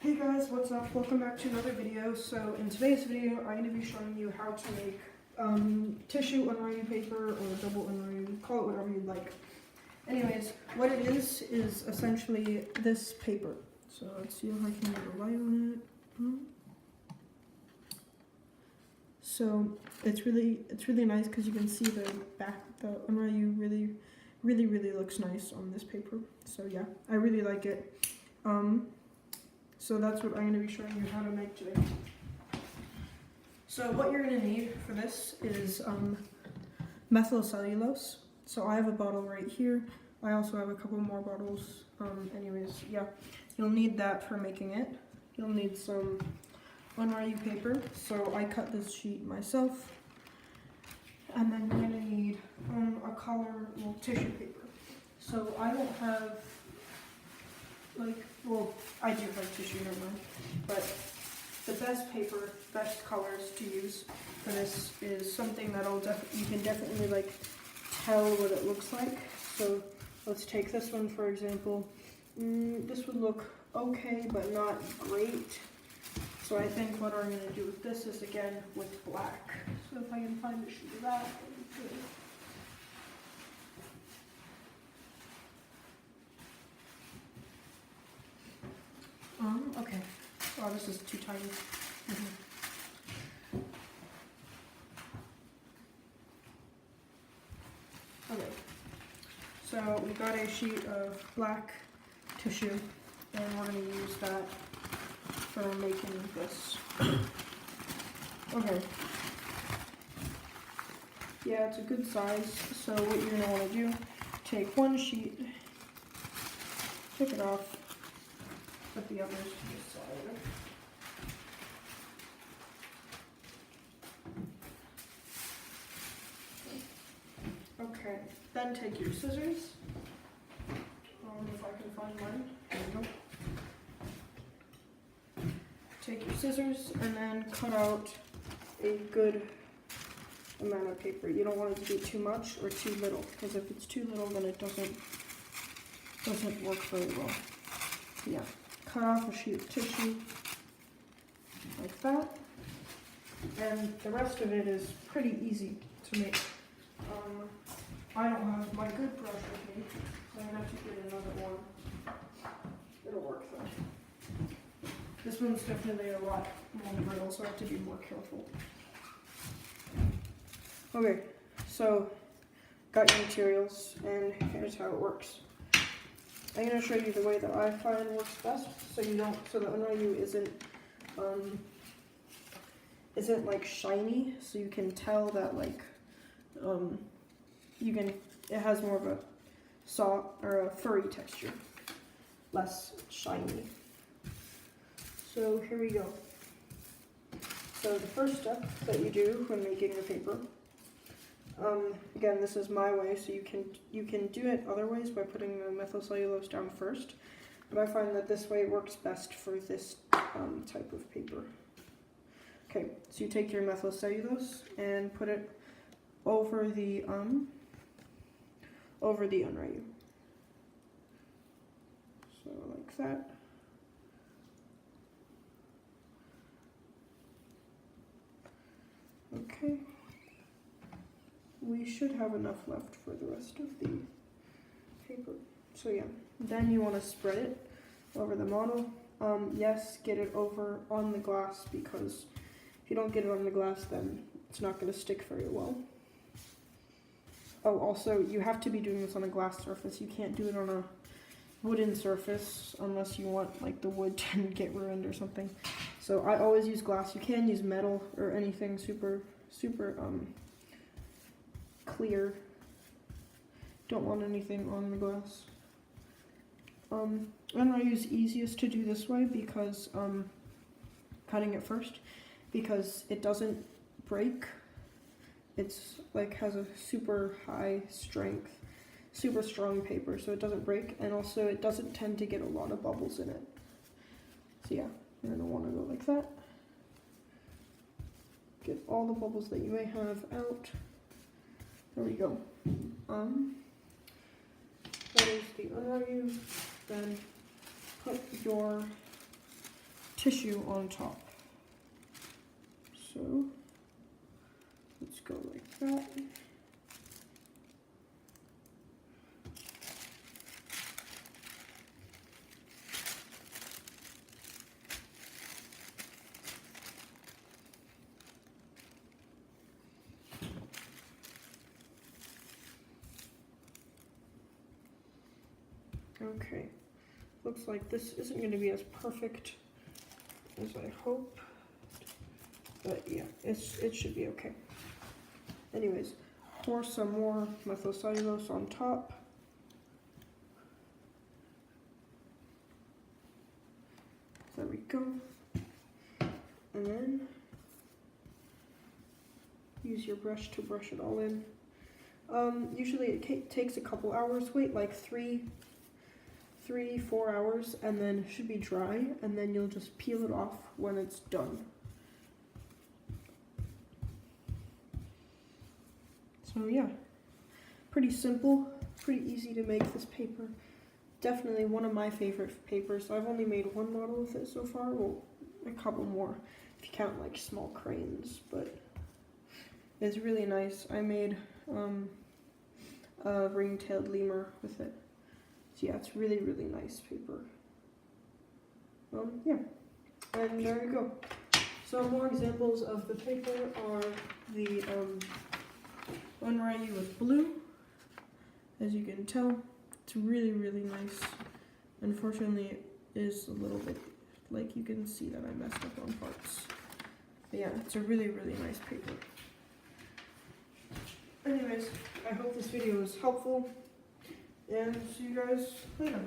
Hey guys, what's up? Welcome back to another video. So in today's video, I'm going to be showing you how to make Tissue-Unryu paper or double Unryu, call it whatever you'd like. Anyways, what it is essentially this paper. So let's see if I can get a light on it. So it's really nice because you can see the back, the Unryu really looks nice on this paper. So yeah, I really like it. So that's what I'm going to be showing you how to make today. So what you're going to need for this is methyl cellulose. So I have a bottle right here. I also have a couple more bottles. Anyways, yeah, you'll need that for making it. You'll need some Unryu paper. So I cut this sheet myself. And then you're going to need a color tissue paper. So I don't have well, I do have tissue, never mind. But the best paper, best colors to use for this is something that'll you can definitely tell what it looks like. So let's take this one for example. This would look okay, but not great. So I think what I'm going to do with this is again with black. So if I can find a sheet of that, that'd be good. Okay. Oh, this is too tiny. Okay. So we got a sheet of black tissue, and we're going to use that for making this. Okay. Yeah, it's a good size. So what you're going to want to do, take one sheet, take it off. Put the others to the side. Okay, then take your scissors. If I can find mine. There we go. Take your scissors and then cut out a good amount of paper. You don't want it to be too much or too little, because if it's too little, then it doesn't work very well. Yeah. Cut off a sheet of tissue like that, and the rest of it is pretty easy to make. I don't have my good brush with me, so I'm going to have to get another one. It'll work though. This one's definitely a lot more brittle, so I have to be more careful. Okay, so got your materials, and here's how it works. I'm going to show you the way that I find works best, so the Unryu isn't like shiny, so you can tell that it has more of a soft or a furry texture, less shiny. So here we go. So the first step that you do when making the paper, again, this is my way, so you can do it other ways by putting the methyl cellulose down first, but I find that this way works best for this type of paper. Okay, so you take your methyl cellulose and put it over the Unryu. So like that. Okay. We should have enough left for the rest of the paper. So yeah, then you want to spread it over the model. Yes, get it over on the glass, because if you don't get it on the glass, then it's not going to stick very well. Oh, also, you have to be doing this on a glass surface. You can't do it on a wooden surface unless you want the wood to get ruined or something. So I always use glass. You can use metal or anything super clear. Don't want anything on the glass. Unryu is easiest to do this way because cutting it first, because it doesn't break. It's has a super high strength, super strong paper, so it doesn't break, and also it doesn't tend to get a lot of bubbles in it. So yeah, you're gonna want to go like that. Get all the bubbles that you may have out. There we go. That is the Unryu. Then put your tissue on top. So let's go like that. Okay, looks like this isn't going to be as perfect as I hope, but yeah, it should be okay. Anyways, pour some more methylcellulose on top. There we go. And then use your brush to brush it all in. Usually it takes a couple hours. Wait like 3-4 hours, and then it should be dry, and then you'll just peel it off when it's done. So yeah, pretty simple, pretty easy to make this paper. Definitely one of my favorite papers. I've only made one model with it so far, well, a couple more if you count like small cranes, but it's really nice. I made a ring-tailed lemur with it. So yeah, it's really, really nice paper. Yeah, and there you go. Some more examples of the paper are the Unryu with blue. As you can tell, it's really, really nice. Unfortunately, it is a little bit, like you can see that I messed up on parts. But yeah, it's a really, really nice paper. Anyways, I hope this video was helpful, and see you guys later.